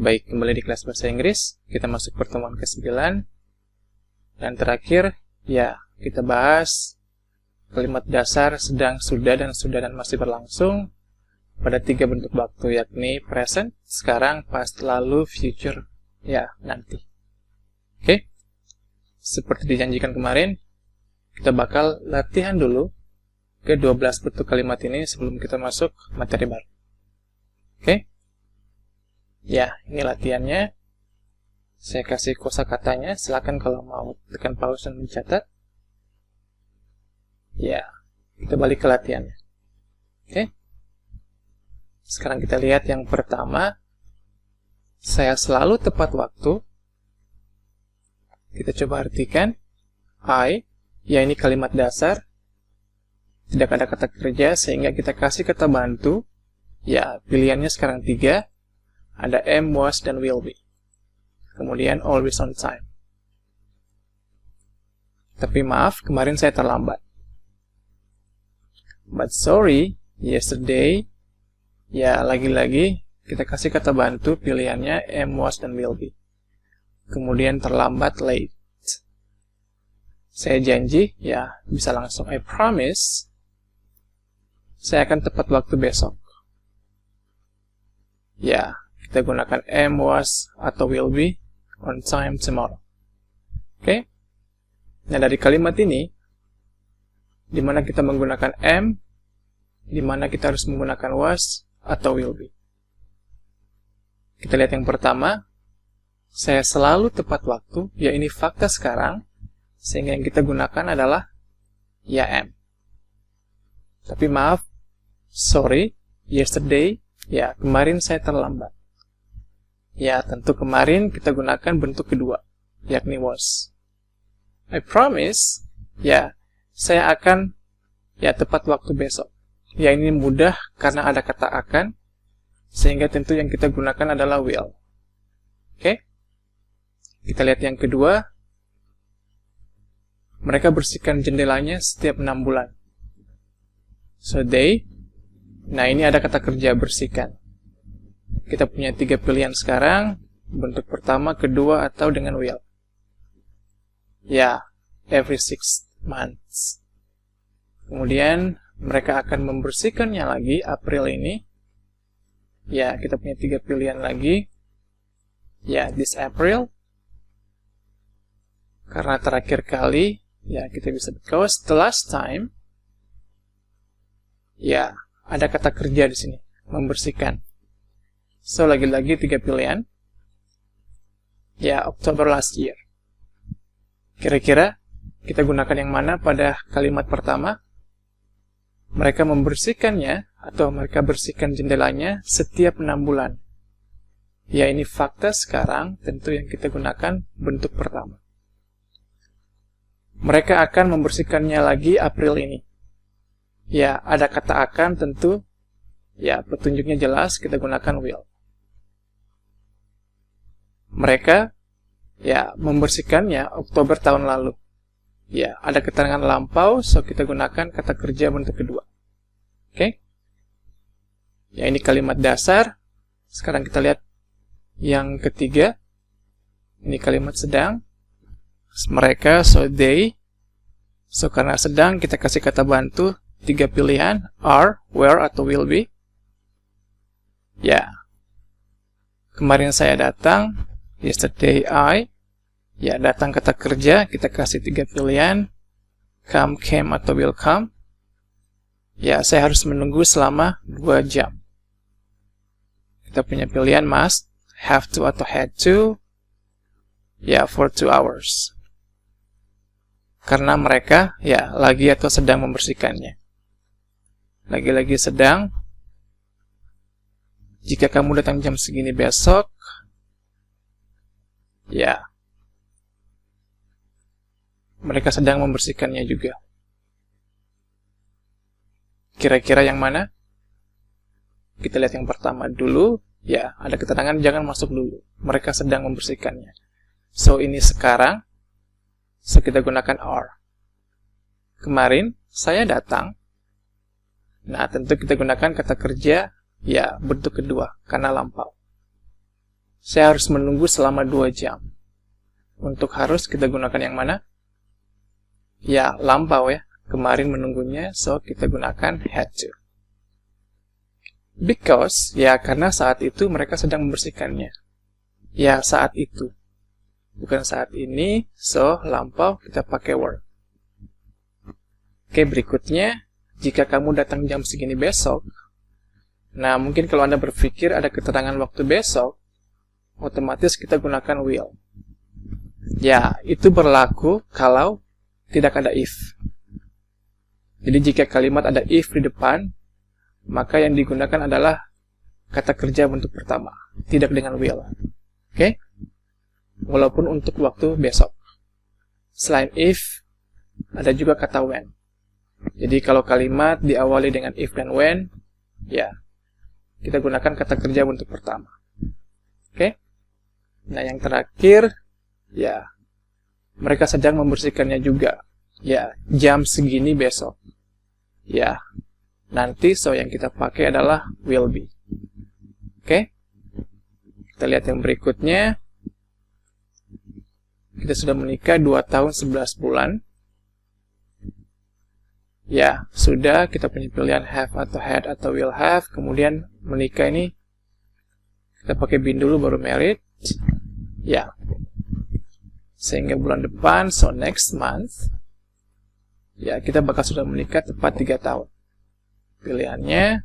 Baik, kembali di kelas bahasa Inggris. Kita masuk pertemuan ke-9. Dan terakhir, ya, kita bahas kalimat dasar sedang, sudah, dan masih berlangsung pada 3 bentuk waktu, yakni present, sekarang, past, lalu, future, ya, nanti. Oke? Seperti dijanjikan kemarin, kita bakal latihan dulu ke 12 bentuk kalimat ini sebelum kita masuk materi baru. Oke? Ya, ini latihannya. Saya kasih kosakatanya. Silakan kalau mau tekan pause dan mencatat. Ya, kita balik ke latihannya. Oke. Sekarang kita lihat yang pertama. Saya selalu tepat waktu. Kita coba artikan. I, ya ini kalimat dasar. Tidak ada kata kerja sehingga kita kasih kata bantu. Ya, pilihannya sekarang 3. Ada am, was, dan will be. Kemudian always on time. Tapi maaf, kemarin saya terlambat. But sorry, yesterday. Ya, lagi-lagi kita kasih kata bantu, pilihannya am, was, dan will be. Kemudian terlambat, late. Saya janji, ya bisa langsung I promise. Saya akan tepat waktu besok. Ya, kita gunakan am, was, atau will be on time tomorrow. Oke? Nah, dari kalimat ini, di mana kita menggunakan am, di mana kita harus menggunakan was, atau will be. Kita lihat yang pertama, saya selalu tepat waktu, ya ini fakta sekarang, sehingga yang kita gunakan adalah ya am. Tapi maaf, sorry, yesterday, ya kemarin saya terlambat. Ya, tentu kemarin kita gunakan bentuk kedua, yakni was. I promise, ya, saya akan, ya, tepat waktu besok. Ya, ini mudah karena ada kata akan, sehingga tentu yang kita gunakan adalah will. Oke? Kita lihat yang kedua. Mereka bersihkan jendelanya setiap 6 bulan. So, they. Nah, ini ada kata kerja bersihkan. Kita punya 3 pilihan sekarang, bentuk pertama, kedua, atau dengan will. Ya, every 6 months. Kemudian, mereka akan membersihkannya lagi, April ini. Ya, kita punya 3 pilihan lagi. Ya, this April. Karena terakhir kali, ya kita bisa, because the last time. Ya, ada kata kerja di sini, membersihkan. So, lagi-lagi 3 pilihan. Ya, October last year. Kira-kira kita gunakan yang mana pada kalimat pertama? Mereka membersihkannya, atau mereka bersihkan jendelanya setiap 6 bulan. Ya, ini fakta sekarang, tentu yang kita gunakan bentuk pertama. Mereka akan membersihkannya lagi April ini. Ya, ada kata akan, tentu. Ya, petunjuknya jelas, kita gunakan will. Mereka, ya, membersihkannya Oktober tahun lalu. Ya, ada keterangan lampau, so kita gunakan kata kerja bentuk kedua. Oke? Ya, ini kalimat dasar. Sekarang kita lihat yang ketiga. Ini kalimat sedang. Mereka, so they. So, karena sedang, kita kasih kata bantu. 3 pilihan, are, where, atau will be. Ya. Kemarin saya datang. Yesterday I. Ya, datang kata kerja, kita kasih 3 pilihan. Come, came, atau will come. Ya, saya harus menunggu selama 2 jam. Kita punya pilihan must, have to, atau had to. Ya, for 2 hours. Karena mereka, ya, lagi atau sedang membersihkannya. Lagi-lagi sedang. Jika kamu datang jam segini besok, ya, mereka sedang membersihkannya juga. Kira-kira yang mana? Kita lihat yang pertama dulu. Ya, ada keterangan jangan masuk dulu. Mereka sedang membersihkannya. So, ini sekarang. So, kita gunakan are. Kemarin, saya datang. Nah, tentu kita gunakan kata kerja, ya, bentuk kedua, karena lampau. saya harus menunggu selama 2 jam. Untuk harus kita gunakan yang mana? Ya, lampau ya. Kemarin menunggunya, so kita gunakan had to. Because, ya karena saat itu mereka sedang membersihkannya. Ya, saat itu. Bukan saat ini, so lampau kita pakai were. Oke, berikutnya, jika kamu datang jam segini besok, nah mungkin kalau Anda berpikir ada keterangan waktu besok, otomatis kita gunakan will. Ya, itu berlaku kalau tidak ada if. Jadi jika kalimat ada if di depan, maka yang digunakan adalah kata kerja bentuk pertama, tidak dengan will. Oke? Walaupun untuk waktu besok. Selain if, ada juga kata when. Jadi kalau kalimat diawali dengan if dan when, ya, kita gunakan kata kerja bentuk pertama. Oke? Nah, yang terakhir, ya, mereka sedang membersihkannya juga. Ya, jam segini besok. Ya, nanti so yang kita pakai adalah will be. Oke? Kita lihat yang berikutnya. Kita sudah menikah 2 tahun 11 bulan. Ya, sudah kita punya pilihan have atau had atau will have. Kemudian menikah ini kita pakai been dulu baru married. Ya. Sehingga bulan depan, so next month, ya kita bakal sudah menikah tepat 3 tahun. Pilihannya,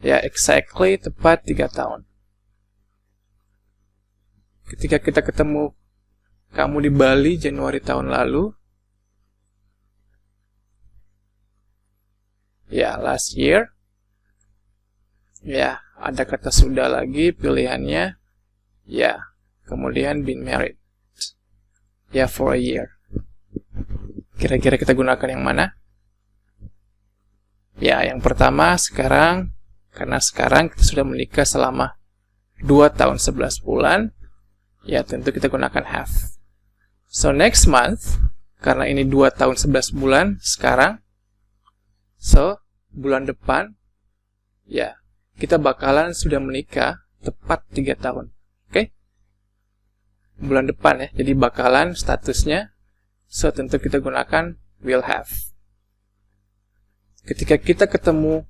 ya exactly tepat 3 tahun. Ketika kita ketemu kamu di Bali Januari tahun lalu, ya last year, ya ada kata sudah lagi pilihannya, ya kemudian been married, ya for a year. Kira-kira kita gunakan yang mana? Ya, yang pertama sekarang, karena sekarang kita sudah menikah selama 2 tahun 11 bulan, ya tentu kita gunakan have. So next month, karena ini 2 tahun 11 bulan sekarang, so bulan depan, ya kita bakalan sudah menikah tepat 3 tahun. Oke? Bulan depan ya, jadi bakalan statusnya, so tentu kita gunakan will have. Ketika kita ketemu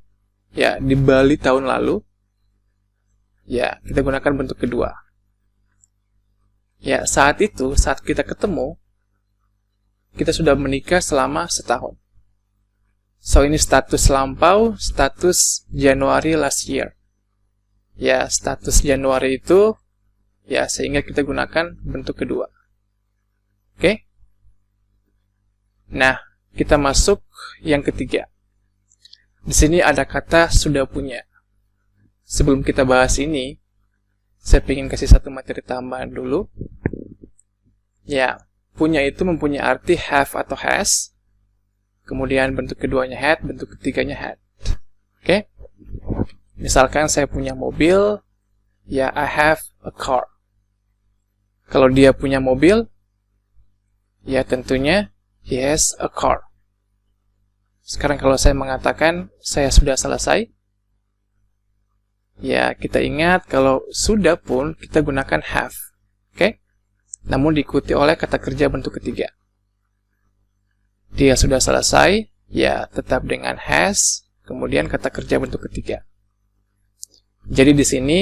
ya di Bali tahun lalu, ya kita gunakan bentuk kedua. Ya, saat itu, saat kita ketemu, kita sudah menikah selama setahun. So, ini status lampau, status Januari last year. Ya, status Januari itu, ya, sehingga kita gunakan bentuk kedua. Oke? Nah, kita masuk yang ketiga. Di sini ada kata sudah punya. Sebelum kita bahas ini, saya ingin kasih satu materi tambahan dulu. Ya, punya itu mempunyai arti have atau has. Kemudian bentuk keduanya had, bentuk ketiganya had. Oke? Misalkan saya punya mobil, ya I have a car. Kalau dia punya mobil, ya tentunya he has a car. Sekarang kalau saya mengatakan saya sudah selesai, ya kita ingat kalau sudah pun kita gunakan have. Oke? Namun diikuti oleh kata kerja bentuk ketiga. Dia sudah selesai, ya tetap dengan has, kemudian kata kerja bentuk ketiga. Jadi di sini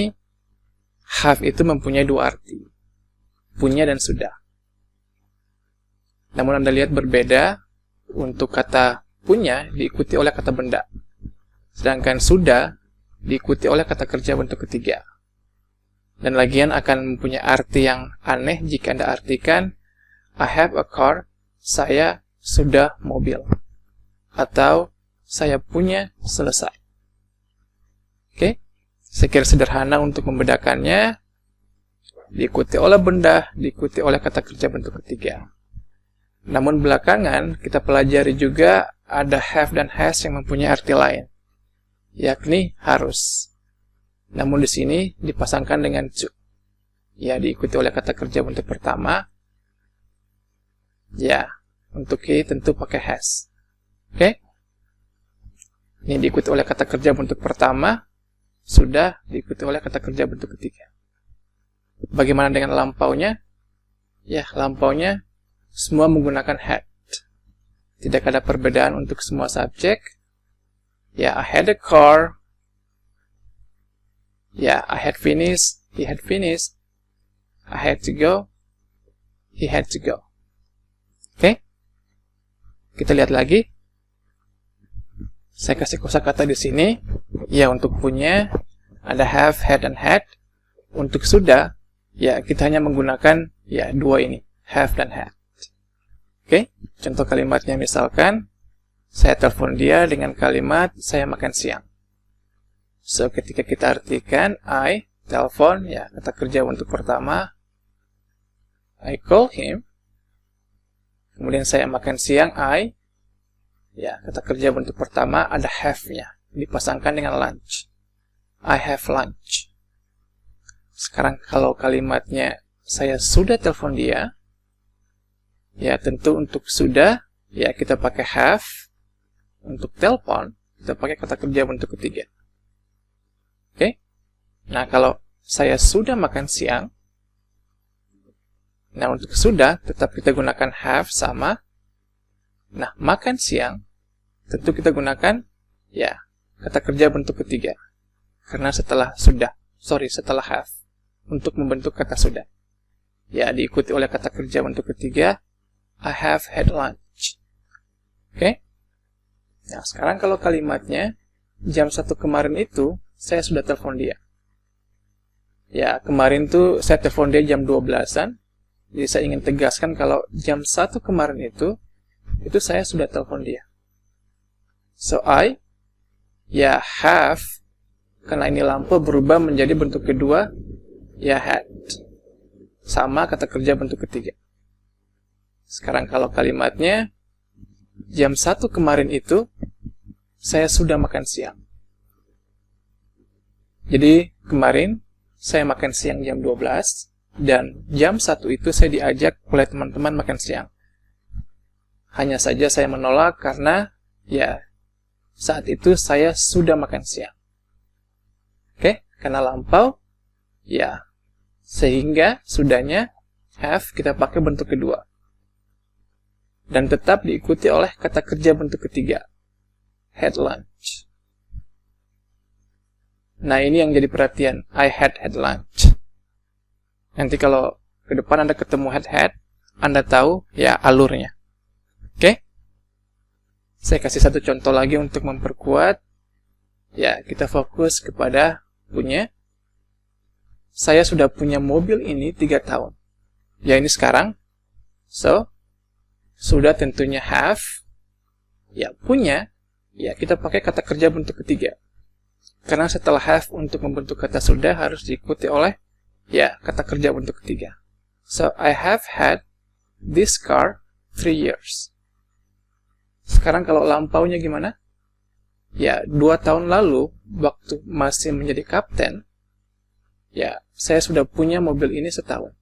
have itu mempunyai 2 arti, punya dan sudah. Namun Anda lihat berbeda, untuk kata punya diikuti oleh kata benda, sedangkan sudah diikuti oleh kata kerja bentuk ketiga. Dan lagian akan mempunyai arti yang aneh jika Anda artikan I have a car, saya sudah mobil, atau saya punya selesai. Oke? Saya kira sederhana untuk membedakannya, diikuti oleh benda, diikuti oleh kata kerja bentuk ketiga. Namun belakangan kita pelajari juga ada have dan has yang mempunyai arti lain, yakni harus. Namun di sini dipasangkan dengan to. Ya, diikuti oleh kata kerja bentuk pertama. Ya, untuk he tentu pakai has. Oke? Ini diikuti oleh kata kerja bentuk pertama. sudah diikuti oleh kata kerja bentuk ketiga. Bagaimana dengan lampaunya? Ya, lampaunya semua menggunakan had. Tidak ada perbedaan untuk semua subjek. Ya, I had a car. Ya, I had finished. He had finished. I had to go. He had to go. Oke? Kita lihat lagi. Saya kasih kosakata di sini. Ya, untuk punya ada have, had, dan had. Untuk sudah, ya kita hanya menggunakan ya dua ini, have dan had. Oke? Contoh kalimatnya misalkan saya telepon dia dengan kalimat saya makan siang. So, ketika kita artikan I telepon, ya kata kerja untuk pertama I call him. Kemudian saya makan siang, I, ya kata kerja bentuk pertama ada have-nya, dipasangkan dengan lunch. I have lunch. Sekarang kalau kalimatnya saya sudah telepon dia, ya tentu untuk sudah, ya kita pakai have. Untuk telepon, kita pakai kata kerja bentuk ketiga. Oke? Nah, kalau saya sudah makan siang, nah untuk sudah tetap kita gunakan have sama. Nah, makan siang tentu kita gunakan ya kata kerja bentuk ketiga. Karena setelah have untuk membentuk kata sudah. Ya, diikuti oleh kata kerja bentuk ketiga, I have had lunch. Oke? Nah, sekarang kalau kalimatnya jam 1 kemarin itu saya sudah telepon dia. Ya, kemarin tuh saya telepon dia jam 12-an. Jadi saya ingin tegaskan kalau jam 1 kemarin itu saya sudah telepon dia. So, I, ya have, karena ini lampu berubah menjadi bentuk kedua, ya had. Sama kata kerja bentuk ketiga. Sekarang kalau kalimatnya, jam 1 kemarin itu, saya sudah makan siang. Jadi, kemarin, saya makan siang jam 12, dan jam 1 itu saya diajak oleh teman-teman makan siang. Hanya saja saya menolak karena, ya, saat itu saya sudah makan siang. Oke, karena lampau, ya, sehingga sudahnya, have, kita pakai bentuk kedua. Dan tetap diikuti oleh kata kerja bentuk ketiga, had lunch. Nah, ini yang jadi perhatian, I had lunch. Nanti kalau ke depan Anda ketemu had, Anda tahu ya alurnya. Oke? Saya kasih satu contoh lagi untuk memperkuat. Ya, kita fokus kepada punya. Saya sudah punya mobil ini 3 tahun. Ya, ini sekarang. So, sudah tentunya have. Ya, punya. Ya, kita pakai kata kerja bentuk ketiga. Karena setelah have untuk membentuk kata sudah harus diikuti oleh ya kata kerja bentuk ketiga. So, I have had this car 3 years. Sekarang kalau lampaunya gimana? Ya, 2 tahun lalu, waktu masih menjadi kapten, ya, saya sudah punya mobil ini setahun.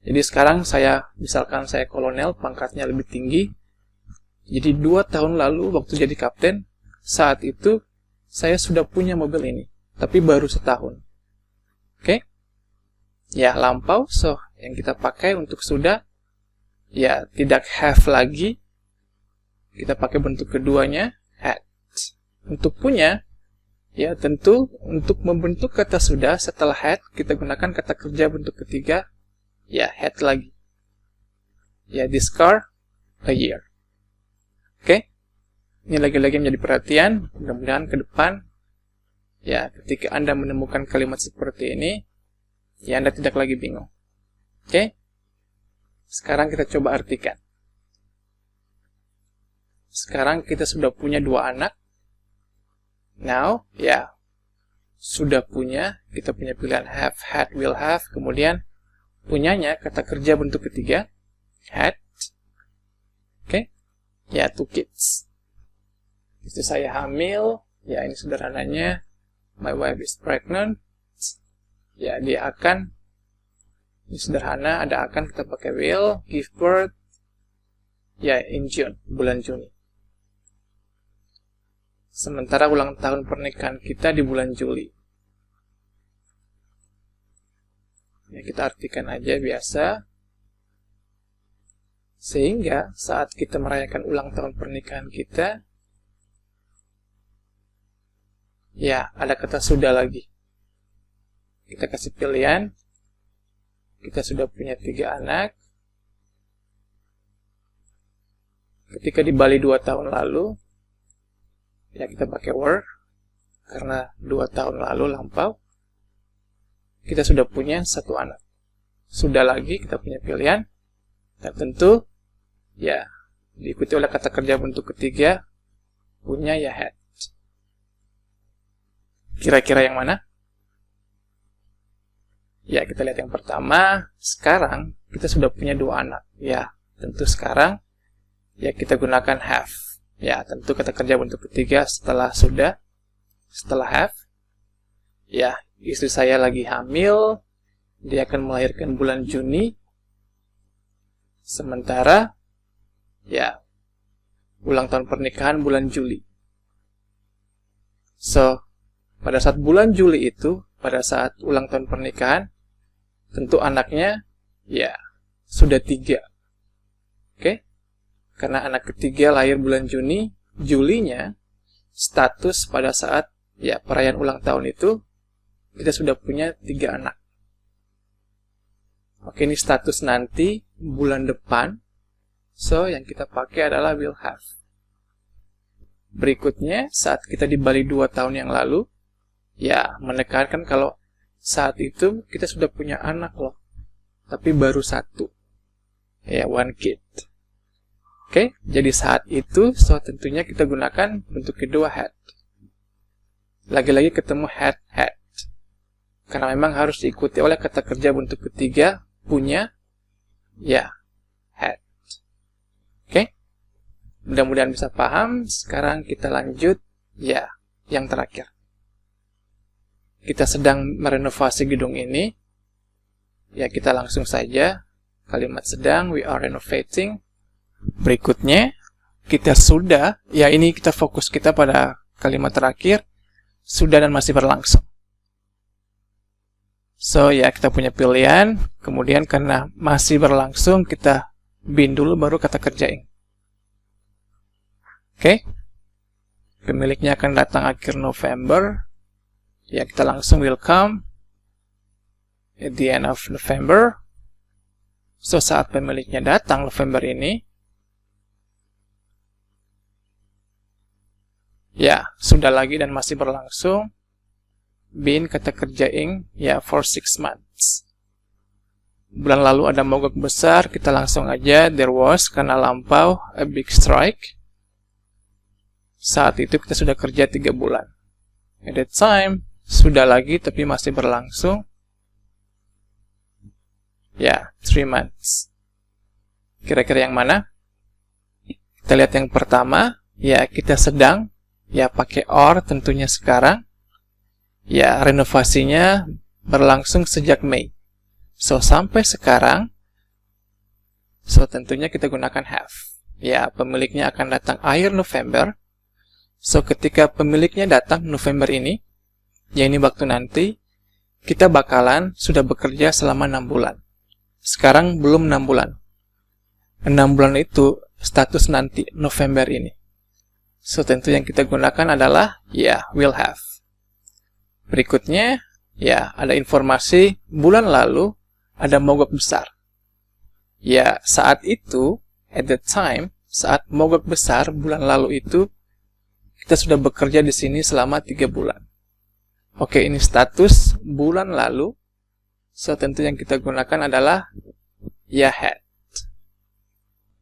Jadi sekarang misalkan saya kolonel, pangkatnya lebih tinggi. Jadi 2 tahun lalu, waktu jadi kapten, saat itu, saya sudah punya mobil ini. Tapi baru setahun. Oke? Ya, lampau, so, yang kita pakai untuk sudah, ya, tidak have lagi. Kita pakai bentuk keduanya, had. Untuk punya, ya tentu untuk membentuk kata sudah setelah had, kita gunakan kata kerja bentuk ketiga, ya had lagi. Ya, this car, a year. Oke? Ini lagi-lagi menjadi perhatian, mudah-mudahan ke depan, ya ketika Anda menemukan kalimat seperti ini, ya Anda tidak lagi bingung. Oke? Sekarang kita coba artikan. Sekarang kita sudah punya 2 anak. Now, ya, sudah punya, kita punya pilihan have, had, will have, kemudian punyanya kata kerja bentuk ketiga, had. Oke? Ya, 2 kids. Istri saya hamil, ya ini sederhananya, my wife is pregnant. Ya, dia akan, ini sederhana, ada akan, kita pakai will, give birth, ya in June, bulan Juni. sementara ulang tahun pernikahan kita di bulan Juli. Ya, kita artikan aja biasa. Sehingga saat kita merayakan ulang tahun pernikahan kita, ya, ada kata sudah lagi. Kita kasih pilihan. Kita sudah punya 3 anak. Ketika di Bali 2 tahun lalu, ya kita pakai were, karena 2 tahun lalu lampau, kita sudah punya 1 anak. Sudah lagi kita punya pilihan. Dan tentu, ya, diikuti oleh kata kerja bentuk ketiga, punya ya had. Kira-kira yang mana? Ya, kita lihat yang pertama. Sekarang, kita sudah punya 2 anak. Ya, tentu sekarang, ya kita gunakan have. Ya, tentu kata kerja bentuk ketiga setelah sudah, setelah have. Ya, istri saya lagi hamil. Dia akan melahirkan bulan Juni. Sementara, ya, ulang tahun pernikahan bulan Juli. So, pada saat bulan Juli itu, pada saat ulang tahun pernikahan, tentu anaknya, ya, sudah 3. Oke? Karena anak ketiga lahir bulan Juni, Julinya, status pada saat, ya, perayaan ulang tahun itu, kita sudah punya 3 anak. Oke, ini status nanti, bulan depan. So, yang kita pakai adalah will have. Berikutnya, saat kita di Bali 2 tahun yang lalu, ya, menekankan kalau saat itu kita sudah punya anak loh. Tapi baru 1. Ya, 1 kid. Oke, jadi saat itu, so tentunya kita gunakan bentuk kedua had. Lagi-lagi ketemu had. Karena memang harus diikuti oleh kata kerja bentuk ketiga, punya, ya, had. Oke? Mudah-mudahan bisa paham. Sekarang kita lanjut, ya, yang terakhir. Kita sedang merenovasi gedung ini. Ya, kita langsung saja. Kalimat sedang, we are renovating. Berikutnya, kita sudah, ya ini kita fokus kita pada kalimat terakhir, sudah dan masih berlangsung. So, ya kita punya pilihan, kemudian karena masih berlangsung, kita bin dulu baru kata kerjain. Oke? Pemiliknya akan datang akhir November. Ya, kita langsung will come at the end of November. So, saat pemiliknya datang November ini, ya, sudah lagi dan masih berlangsung. Bin kata kerjain, ya, for 6 months. Bulan lalu ada mogok besar, kita langsung aja, there was, karena lampau, a big strike. Saat itu kita sudah kerja 3 bulan. At that time, sudah lagi tapi masih berlangsung. Ya, 3 months. Kira-kira yang mana? Kita lihat yang pertama, ya kita sedang, ya pakai or tentunya sekarang. Ya, renovasinya berlangsung sejak Mei. So, sampai sekarang, so tentunya kita gunakan have. Ya, pemiliknya akan datang akhir November. So, ketika pemiliknya datang November ini, ya ini waktu nanti, kita bakalan sudah bekerja selama 6 bulan. Sekarang belum 6 bulan. 6 bulan itu status nanti, November ini. So, tentu yang kita gunakan adalah, ya, will have. Berikutnya, ya, ada informasi bulan lalu ada mogok besar. Ya, saat itu, at that time, saat mogok besar bulan lalu itu, kita sudah bekerja di sini selama 3 bulan. Oke, ini status bulan lalu. So, tentu yang kita gunakan adalah ya had.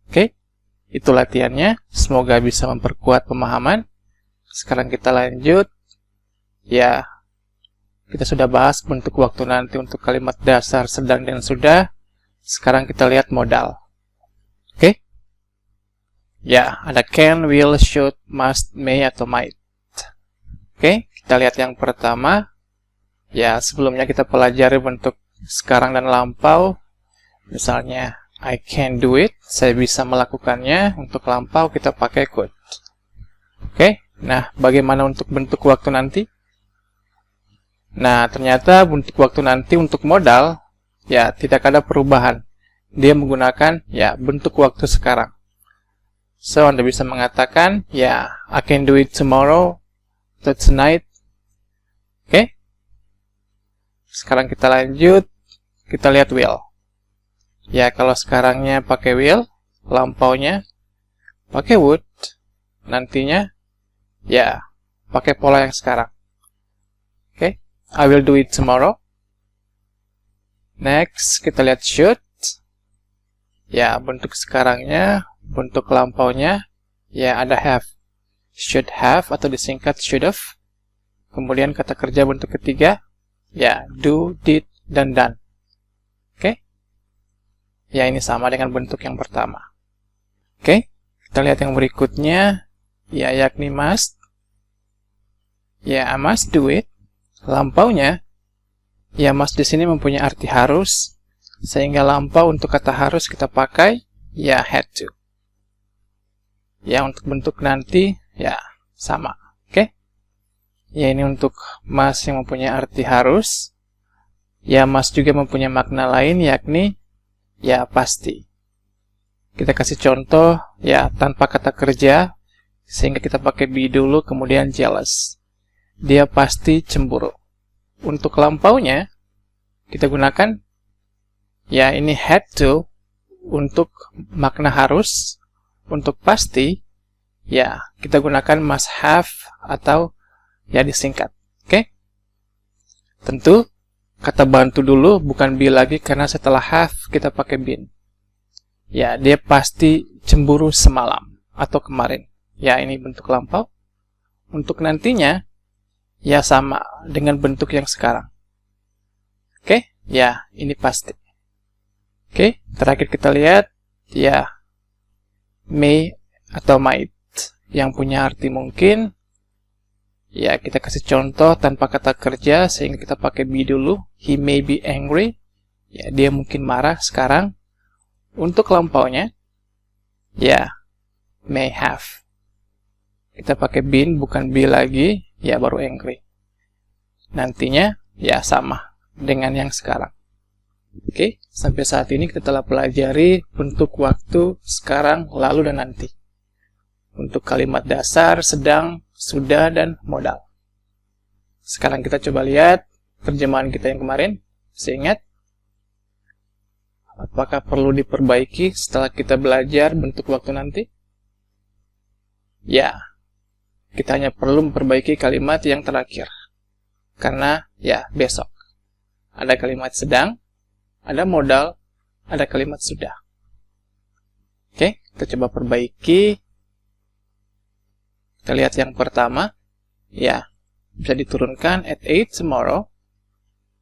Oke, itu latihannya. Semoga bisa memperkuat pemahaman. Sekarang kita lanjut. Ya, kita sudah bahas bentuk waktu nanti untuk kalimat dasar, sedang, dan sudah. Sekarang kita lihat modal. Oke? Ya, ada can, will, should, must, may, atau might. Oke, kita lihat yang pertama. Ya, sebelumnya kita pelajari bentuk sekarang dan lampau. Misalnya, I can do it. Saya bisa melakukannya. Untuk lampau kita pakai could. Oke, Nah, bagaimana untuk bentuk waktu nanti? Nah, ternyata bentuk waktu nanti untuk modal, ya tidak ada perubahan. Dia menggunakan, ya, bentuk waktu sekarang. So, Anda bisa mengatakan, ya, I can do it tomorrow, or tonight. Oke? Sekarang kita lanjut, kita lihat will. Ya, kalau sekarangnya pakai will, lampaunya pakai would, nantinya ya pakai pola yang sekarang. Oke, I will do it tomorrow. Next, kita lihat should. Ya, bentuk sekarangnya, bentuk lampaunya, ya ada have. Should have atau disingkat should have. Kemudian kata kerja bentuk ketiga, ya do, did, dan done. Oke, ya ini sama dengan bentuk yang pertama. Oke, kita lihat yang berikutnya, ya yakni must. Ya, I must do it. Lampaunya, ya must di sini mempunyai arti harus, sehingga lampau untuk kata harus kita pakai, ya had to. Ya, untuk bentuk nanti, ya sama. Oke, ya ini untuk must yang mempunyai arti harus. Ya, must juga mempunyai makna lain, yakni, ya pasti. Kita kasih contoh, ya, tanpa kata kerja, sehingga kita pakai be dulu, kemudian jealous. Dia pasti cemburu. Untuk lampaunya, kita gunakan, ya, ini had to, untuk makna harus. Untuk pasti, ya, kita gunakan must have, atau, ya, disingkat. Oke? Tentu, kata bantu dulu, bukan be lagi, karena setelah have, kita pakai been. Ya, dia pasti cemburu semalam atau kemarin. Ya, ini bentuk lampau. Untuk nantinya, ya sama dengan bentuk yang sekarang. Oke, ya ini pasti. Oke, terakhir kita lihat, ya may atau might yang punya arti mungkin. Ya, kita kasih contoh tanpa kata kerja sehingga kita pakai be dulu. He may be angry. Ya, dia mungkin marah sekarang. Untuk lampaunya, ya, may have. Kita pakai been, bukan be lagi, ya baru angry. Nantinya, ya sama dengan yang sekarang. Oke, sampai saat ini kita telah pelajari bentuk waktu sekarang, lalu, dan nanti. Untuk kalimat dasar, sedang, sudah, dan modal. Sekarang kita coba lihat terjemahan kita yang kemarin. Masih ingat? Apakah perlu diperbaiki setelah kita belajar bentuk waktu nanti? Ya, kita hanya perlu memperbaiki kalimat yang terakhir. Karena, ya, besok. Ada kalimat sedang, ada modal, ada kalimat sudah. Oke, kita coba perbaiki. Kita lihat yang pertama. Ya, bisa diturunkan at 8 tomorrow.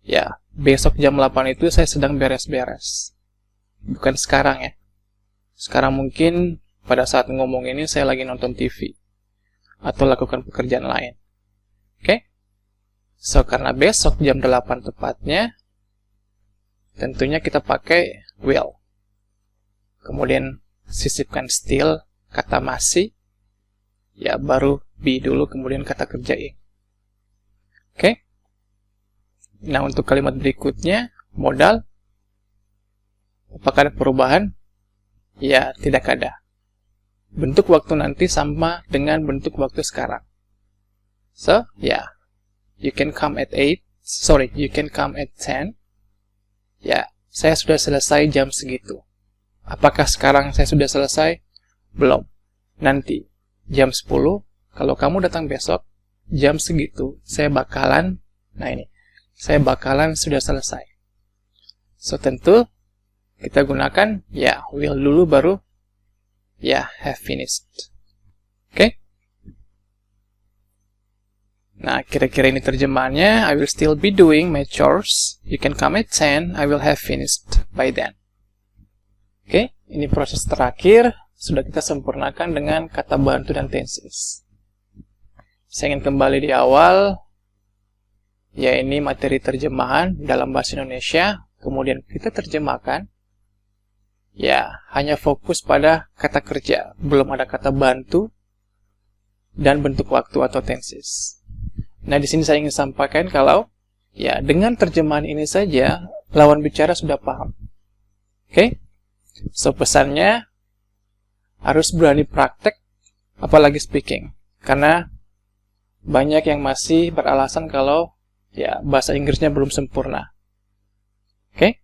Ya, besok jam 8 itu saya sedang beres-beres. Bukan sekarang ya. Sekarang mungkin pada saat ngomong ini saya lagi nonton TV. Atau lakukan pekerjaan lain. Oke? So, karena besok jam 8 tepatnya, tentunya kita pakai will. Kemudian sisipkan still, kata masih. Ya, baru be dulu, kemudian kata kerja ing. Oke? Nah, untuk kalimat berikutnya, modal. Apakah ada perubahan? Ya, tidak ada. Bentuk waktu nanti sama dengan bentuk waktu sekarang. So, ya, you can come at 8. Sorry, you can come at 10. Ya, saya sudah selesai jam segitu. Apakah sekarang saya sudah selesai? Belum. Nanti, jam 10, kalau kamu datang besok, jam segitu, saya bakalan, nah ini, saya bakalan sudah selesai. So, tentu, kita gunakan, ya, will dulu baru, ya, have finished. Oke? Nah, kira-kira ini terjemahannya. I will still be doing my chores. You can come at 10. I will have finished by then. Oke, ini proses terakhir. Sudah kita sempurnakan dengan kata bantu dan tenses. Saya ingin kembali di awal. Ya, ini materi terjemahan dalam bahasa Indonesia. Kemudian kita terjemahkan. Ya, hanya fokus pada kata kerja. Belum ada kata bantu. dan bentuk waktu atau tenses. Nah, di sini saya ingin sampaikan kalau ya dengan terjemahan ini saja lawan bicara sudah paham. Oke? So pesannya harus berani praktek apalagi speaking. Karena banyak yang masih beralasan kalau ya bahasa Inggrisnya belum sempurna. Oke?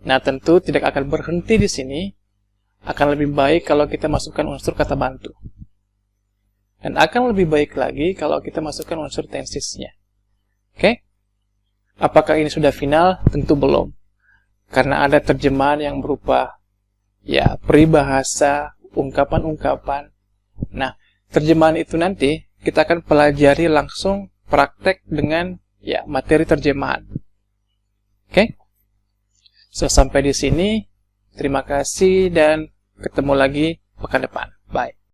Nah, tentu tidak akan berhenti di sini. Akan lebih baik kalau kita masukkan unsur kata bantu. Dan akan lebih baik lagi kalau kita masukkan unsur tensesnya. Oke? Apakah ini sudah final? Tentu belum. Karena ada terjemahan yang berupa ya peribahasa, ungkapan-ungkapan. Nah, terjemahan itu nanti kita akan pelajari langsung praktek dengan ya materi terjemahan. Oke? So, sampai di sini. Terima kasih dan ketemu lagi pekan depan. Bye.